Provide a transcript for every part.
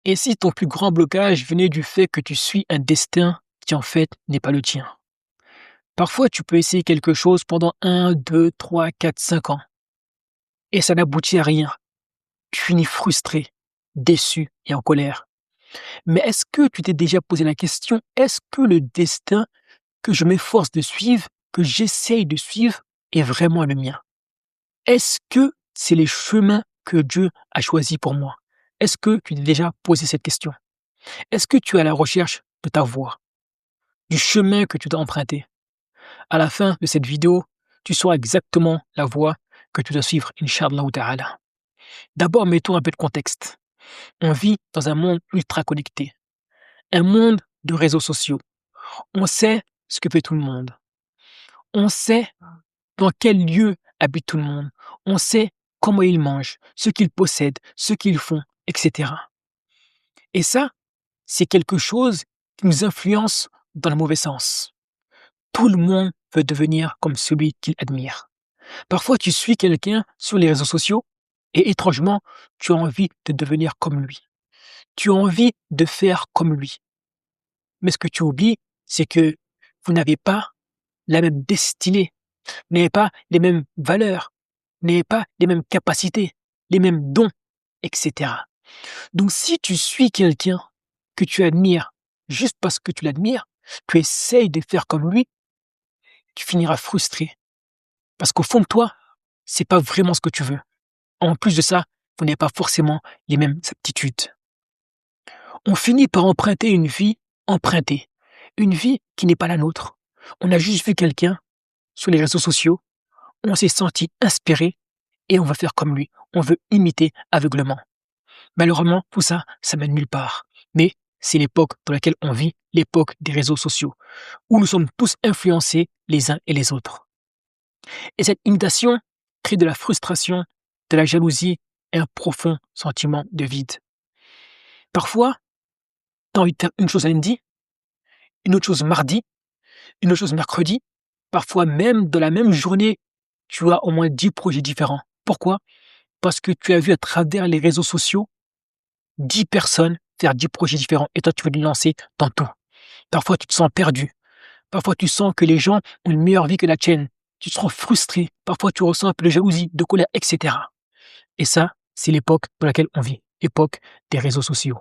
Et si ton plus grand blocage venait du fait que tu suis un destin qui en fait n'est pas le tien? Parfois, tu peux essayer quelque chose pendant 1, 2, 3, 4, 5 ans et ça n'aboutit à rien. Tu finis frustré, déçu et en colère. Mais est-ce que tu t'es déjà posé la question, est-ce que le destin que je m'efforce de suivre, que j'essaye de suivre, est vraiment le mien? Est-ce que c'est les chemins que Dieu a choisis pour moi? Est-ce que tu t'es déjà posé cette question? Est-ce que tu es à la recherche de ta voie, du chemin que tu dois emprunter? À la fin de cette vidéo, tu sauras exactement la voie que tu dois suivre, Inch'Allah Ta'ala. D'abord, mettons un peu de contexte. On vit dans un monde ultra connecté, un monde de réseaux sociaux. On sait ce que fait tout le monde. On sait dans quel lieu habite tout le monde. On sait comment ils mangent, ce qu'ils possèdent, ce qu'ils font, etc. Et ça, c'est quelque chose qui nous influence dans le mauvais sens. Tout le monde veut devenir comme celui qu'il admire. Parfois, tu suis quelqu'un sur les réseaux sociaux et étrangement, tu as envie de devenir comme lui. Tu as envie de faire comme lui. Mais ce que tu oublies, c'est que vous n'avez pas la même destinée, vous n'avez pas les mêmes valeurs, vous n'avez pas les mêmes capacités, les mêmes dons, etc. Donc si tu suis quelqu'un que tu admires juste parce que tu l'admires, tu essayes de faire comme lui, tu finiras frustré. Parce qu'au fond de toi, c'est pas vraiment ce que tu veux. En plus de ça, vous n'avez pas forcément les mêmes aptitudes. On finit par emprunter une vie empruntée, une vie qui n'est pas la nôtre. On a juste vu quelqu'un sur les réseaux sociaux, on s'est senti inspiré et on va faire comme lui. On veut imiter aveuglement. Malheureusement, tout ça, ça mène nulle part. Mais c'est l'époque dans laquelle on vit, l'époque des réseaux sociaux, où nous sommes tous influencés les uns et les autres. Et cette imitation crée de la frustration, de la jalousie et un profond sentiment de vide. Parfois, tu as envie de faire une chose lundi, une autre chose mardi, une autre chose mercredi. Parfois même dans la même journée, tu as au moins 10 projets différents. Pourquoi? Parce que tu as vu à travers les réseaux sociaux 10 personnes faire 10 projets différents et toi tu veux les lancer dans tout. Parfois tu te sens perdu. Parfois tu sens que les gens ont une meilleure vie que la tienne. Tu te sens frustré. Parfois tu ressens un peu de jalousie, de colère, etc. Et ça, c'est l'époque dans laquelle on vit, l'époque des réseaux sociaux.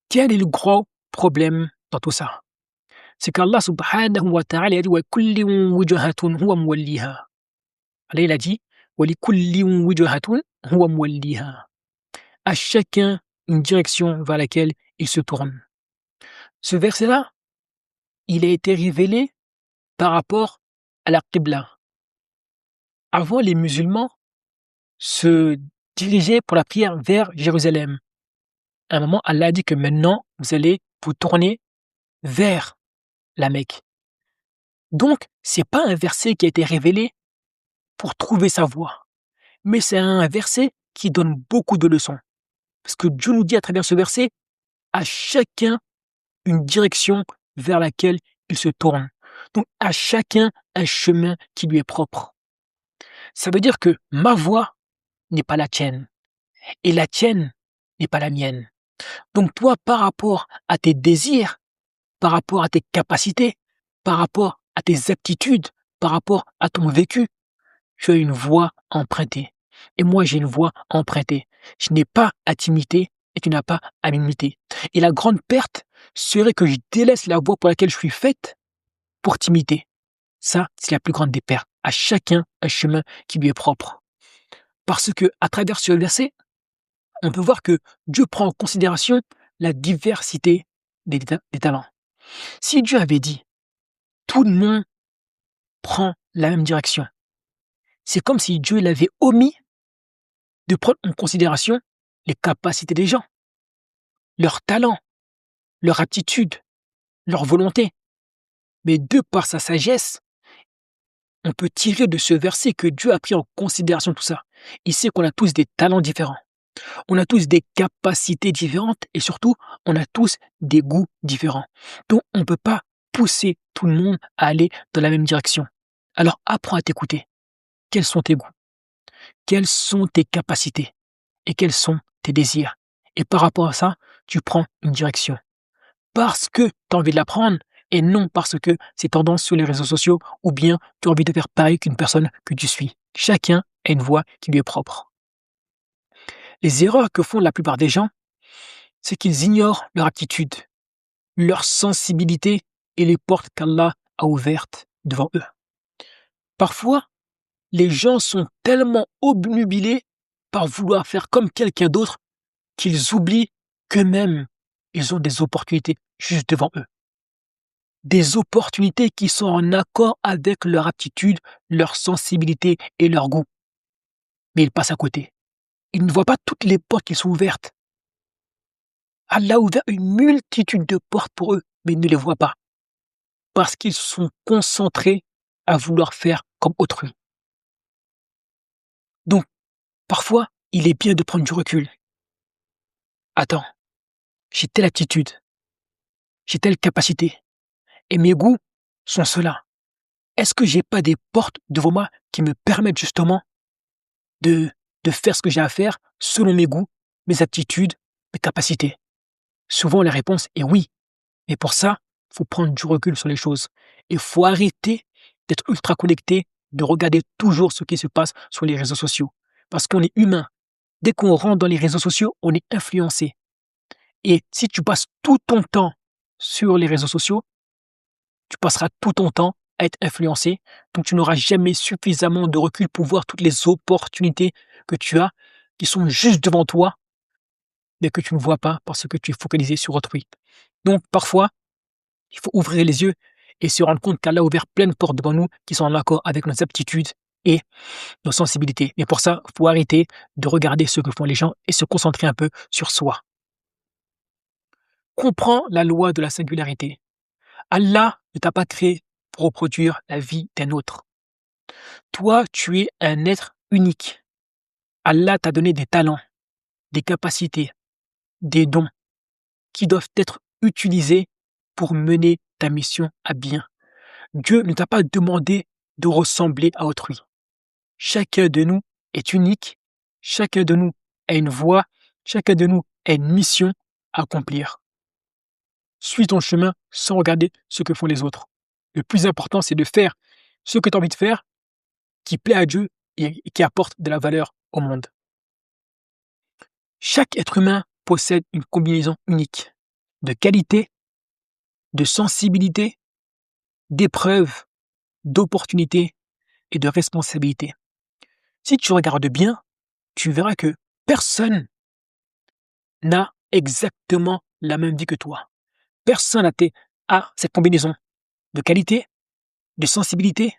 Quel est le gros problème dans tout ça? C'est qu'Allah subhanahu wa ta'ala a dit وَكُلِّ وُجْهَةٌ هُوَ مُوَلِّيهَا. Allah il a dit وَلِكُلِّ وُجْهَةٌ هُوَ مُوَلِّيهَا. À chacun une direction vers laquelle il se tourne. Ce verset-là, il a été révélé par rapport à la Qibla. Avant, les musulmans se dirigeaient pour la prière vers Jérusalem. À un moment, Allah a dit que maintenant, vous allez vous tourner vers la Mecque. Donc, c'est pas un verset qui a été révélé pour trouver sa voie, mais c'est un verset qui donne beaucoup de leçons. Parce que Dieu nous dit à travers ce verset, à chacun une direction vers laquelle il se tourne. Donc, à chacun un chemin qui lui est propre. Ça veut dire que ma voie n'est pas la tienne et la tienne n'est pas la mienne. Donc, toi, par rapport à tes désirs, par rapport à tes capacités, par rapport à tes aptitudes, par rapport à ton vécu, tu as une voie empruntée. Et moi, j'ai une voie empruntée. Je n'ai pas à t'imiter et tu n'as pas à m'imiter. Et la grande perte serait que je délaisse la voie pour laquelle je suis faite pour t'imiter. Ça, c'est la plus grande des pertes. À chacun un chemin qui lui est propre. Parce que, à travers ce verset, on peut voir que Dieu prend en considération la diversité des talents. Si Dieu avait dit, tout le monde prend la même direction, c'est comme si Dieu l'avait omis de prendre en considération les capacités des gens, leurs talents, leur aptitude, leur volonté. Mais de par sa sagesse, on peut tirer de ce verset que Dieu a pris en considération tout ça. Il sait qu'on a tous des talents différents, on a tous des capacités différentes et surtout, on a tous des goûts différents. Donc, on ne peut pas pousser tout le monde à aller dans la même direction. Alors, apprends à t'écouter. Quels sont tes goûts? Quelles sont tes capacités? Et quels sont tes désirs? Et par rapport à ça, tu prends une direction. Parce que tu as envie de la prendre et non parce que c'est tendance sur les réseaux sociaux ou bien tu as envie de faire pareil qu'une personne que tu suis. Chacun a une voie qui lui est propre. Les erreurs que font la plupart des gens, c'est qu'ils ignorent leur aptitude, leur sensibilité et les portes qu'Allah a ouvertes devant eux. Parfois, les gens sont tellement obnubilés par vouloir faire comme quelqu'un d'autre qu'ils oublient qu'eux-mêmes, ils ont des opportunités juste devant eux. Des opportunités qui sont en accord avec leur aptitude, leur sensibilité et leur goût. Mais ils passent à côté. Ils ne voient pas toutes les portes qui sont ouvertes. Allah a ouvert une multitude de portes pour eux, mais ils ne les voient pas. Parce qu'ils sont concentrés à vouloir faire comme autrui. Donc, parfois, il est bien de prendre du recul. Attends, j'ai telle attitude, j'ai telle capacité, et mes goûts sont ceux-là. Est-ce que j'ai pas des portes devant moi qui me permettent justement de, de faire ce que j'ai à faire selon mes goûts, mes aptitudes, mes capacités? Souvent, la réponse est oui. Mais pour ça, il faut prendre du recul sur les choses. Il faut arrêter d'être ultra connecté, de regarder toujours ce qui se passe sur les réseaux sociaux. Parce qu'on est humain. Dès qu'on rentre dans les réseaux sociaux, on est influencé. Et si tu passes tout ton temps sur les réseaux sociaux, tu passeras tout ton temps à être influencé. Donc tu n'auras jamais suffisamment de recul pour voir toutes les opportunités que tu as, qui sont juste devant toi, mais que tu ne vois pas parce que tu es focalisé sur autrui. Donc parfois, il faut ouvrir les yeux et se rendre compte qu'Allah a ouvert plein de portes devant nous qui sont en accord avec nos aptitudes et nos sensibilités. Mais pour ça, il faut arrêter de regarder ce que font les gens et se concentrer un peu sur soi. Comprends la loi de la singularité. Allah ne t'a pas créé pour reproduire la vie d'un autre. Toi, tu es un être unique. Allah t'a donné des talents, des capacités, des dons qui doivent être utilisés pour mener ta mission à bien. Dieu ne t'a pas demandé de ressembler à autrui. Chacun de nous est unique, chacun de nous a une voie, chacun de nous a une mission à accomplir. Suis ton chemin sans regarder ce que font les autres. Le plus important, c'est de faire ce que tu as envie de faire, qui plaît à Dieu et qui apporte de la valeur au monde. Chaque être humain possède une combinaison unique de qualité, de sensibilité, d'épreuves, d'opportunités et de responsabilités. Si tu regardes bien, tu verras que personne n'a exactement la même vie que toi. Personne a cette combinaison de qualité, de sensibilité,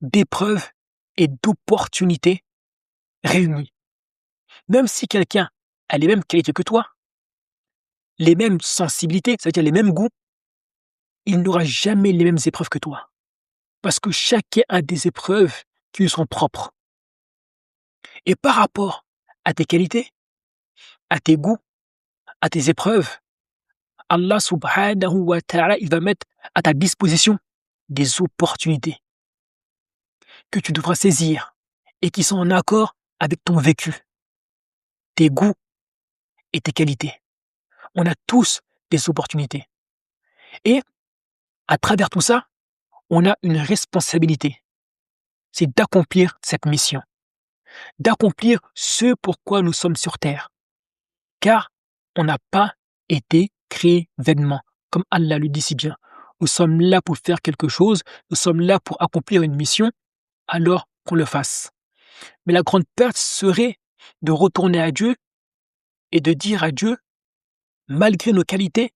d'épreuves et d'opportunités réunies. Même si quelqu'un a les mêmes qualités que toi, les mêmes sensibilités, c'est-à-dire les mêmes goûts, il n'aura jamais les mêmes épreuves que toi. Parce que chacun a des épreuves qui lui sont propres. Et par rapport à tes qualités, à tes goûts, à tes épreuves, Allah subhanahu wa ta'ala, il va mettre à ta disposition des opportunités que tu devras saisir et qui sont en accord avec ton vécu, tes goûts et tes qualités. On a tous des opportunités. Et à travers tout ça, on a une responsabilité. C'est d'accomplir cette mission, d'accomplir ce pourquoi nous sommes sur Terre. Car on n'a pas été créé vainement, comme Allah le dit si bien. Nous sommes là pour faire quelque chose, nous sommes là pour accomplir une mission, alors qu'on le fasse. Mais la grande perte serait de retourner à Dieu et de dire à Dieu, malgré nos qualités,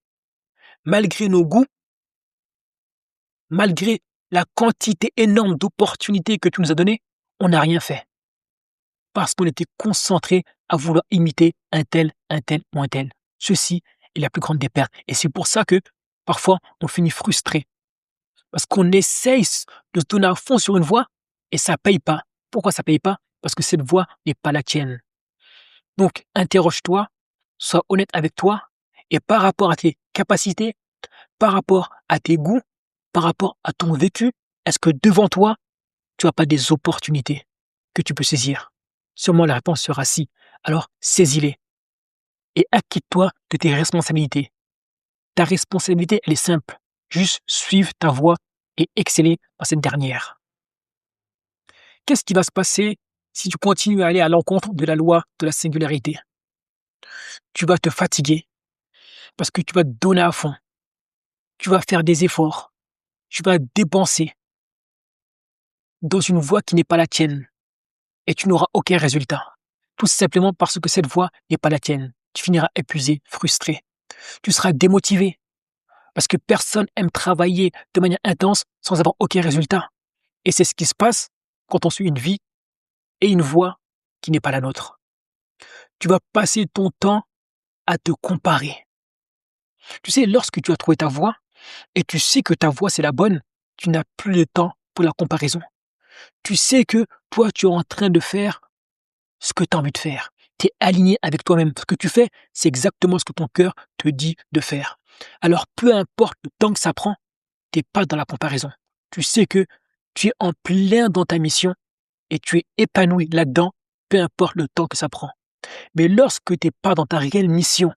malgré nos goûts, malgré la quantité énorme d'opportunités que tu nous as données, on n'a rien fait. Parce qu'on était concentré à vouloir imiter un tel ou un tel. Ceci est la plus grande des pertes. Et c'est pour ça que parfois on finit frustré. Parce qu'on essaye de se donner à fond sur une voie et ça ne paye pas. Pourquoi ça ne paye pas? Parce que cette voie n'est pas la tienne. Donc interroge-toi, sois honnête avec toi et par rapport à tes capacités, par rapport à tes goûts, par rapport à ton vécu, est-ce que devant toi, tu n'as pas des opportunités que tu peux saisir? Sûrement la réponse sera si. Alors saisis-les et acquitte-toi de tes responsabilités. Ta responsabilité, elle est simple. Juste suivre ta voie et exceller dans cette dernière. Qu'est-ce qui va se passer si tu continues à aller à l'encontre de la loi de la singularité? Tu vas te fatiguer parce que tu vas te donner à fond. Tu vas faire des efforts. Tu vas dépenser dans une voie qui n'est pas la tienne et tu n'auras aucun résultat. Tout simplement parce que cette voie n'est pas la tienne. Tu finiras épuisé, frustré. Tu seras démotivé parce que personne aime travailler de manière intense sans avoir aucun résultat. Et c'est ce qui se passe quand on suit une vie et une voie qui n'est pas la nôtre. Tu vas passer ton temps à te comparer. Tu sais, lorsque tu as trouvé ta voie et tu sais que ta voie c'est la bonne, tu n'as plus de temps pour la comparaison. Tu sais que toi tu es en train de faire ce que tu as envie de faire. Tu es aligné avec toi-même. Ce que tu fais, c'est exactement ce que ton cœur te dit de faire. Alors peu importe le temps que ça prend, tu n'es pas dans la comparaison. Tu sais que tu es en plein dans ta mission et tu es épanoui là-dedans, peu importe le temps que ça prend. Mais lorsque tu n'es pas dans ta réelle mission,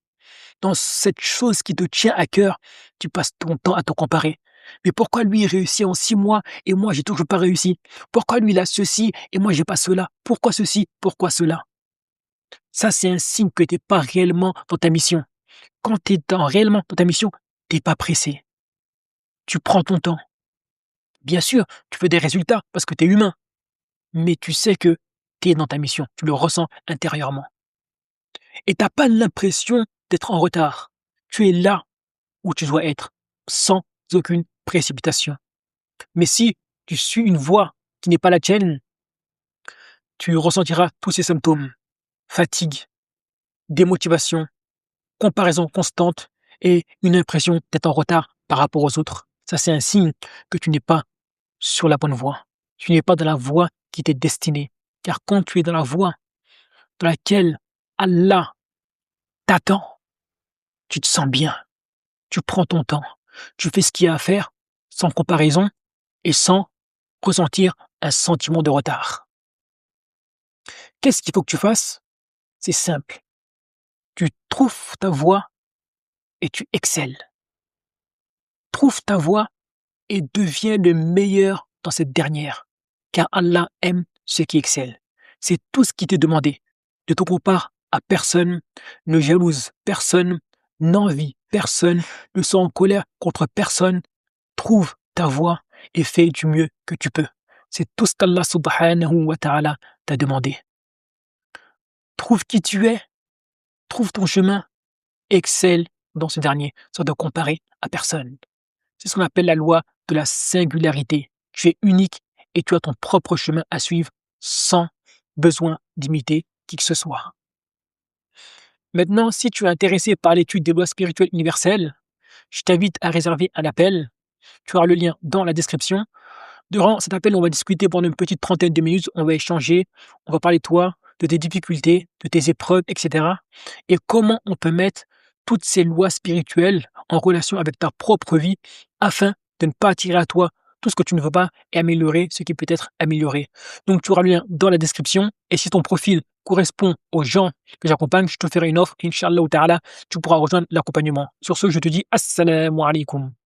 dans cette chose qui te tient à cœur, tu passes ton temps à te comparer. Mais pourquoi lui il réussit en 6 mois et moi j'ai toujours pas réussi? Pourquoi lui il a ceci et moi j'ai pas cela? Pourquoi ceci? Pourquoi cela? Ça c'est un signe que tu n'es pas réellement dans ta mission. Quand tu es réellement dans ta mission, tu n'es pas pressé. Tu prends ton temps. Bien sûr, tu veux des résultats parce que tu es humain, mais tu sais que tu es dans ta mission, tu le ressens intérieurement. Et tu n'as pas l'impression d'être en retard. Tu es là où tu dois être, sans aucune précipitation. Mais si tu suis une voie qui n'est pas la tienne, tu ressentiras tous ces symptômes. Fatigue, démotivation, comparaison constante et une impression d'être en retard par rapport aux autres. Ça, c'est un signe que tu n'es pas sur la bonne voie. Tu n'es pas dans la voie qui t'est destinée. Car quand tu es dans la voie dans laquelle Allah t'attend, tu te sens bien. Tu prends ton temps. Tu fais ce qu'il y a à faire sans comparaison et sans ressentir un sentiment de retard. Qu'est-ce qu'il faut que tu fasses? C'est simple. Tu trouves ta voie et tu excelles. Trouve ta voie et deviens le meilleur dans cette dernière. Car Allah aime ceux qui excellent. C'est tout ce qui t'est demandé. Ne te compare à personne, ne jalouse personne, n'envie personne, ne sois en colère contre personne. Trouve ta voie et fais du mieux que tu peux. C'est tout ce qu'Allah subhanahu wa ta'ala t'a demandé. Trouve qui tu es, trouve ton chemin, excelle dans ce dernier, sans te comparer à personne. C'est ce qu'on appelle la loi de la singularité. Tu es unique et tu as ton propre chemin à suivre sans besoin d'imiter qui que ce soit. Maintenant, si tu es intéressé par l'étude des lois spirituelles universelles, je t'invite à réserver un appel. Tu auras le lien dans la description. Durant cet appel, on va discuter pendant une petite trentaine de minutes, on va échanger, on va parler de toi, de tes difficultés, de tes épreuves, etc. Et comment on peut mettre toutes ces lois spirituelles en relation avec ta propre vie afin de ne pas attirer à toi tout ce que tu ne veux pas et améliorer ce qui peut être amélioré. Donc tu auras le lien dans la description et si ton profil correspond aux gens que j'accompagne, je te ferai une offre, Inch'Allah ta'ala, tu pourras rejoindre l'accompagnement. Sur ce, je te dis Assalamu alaikum.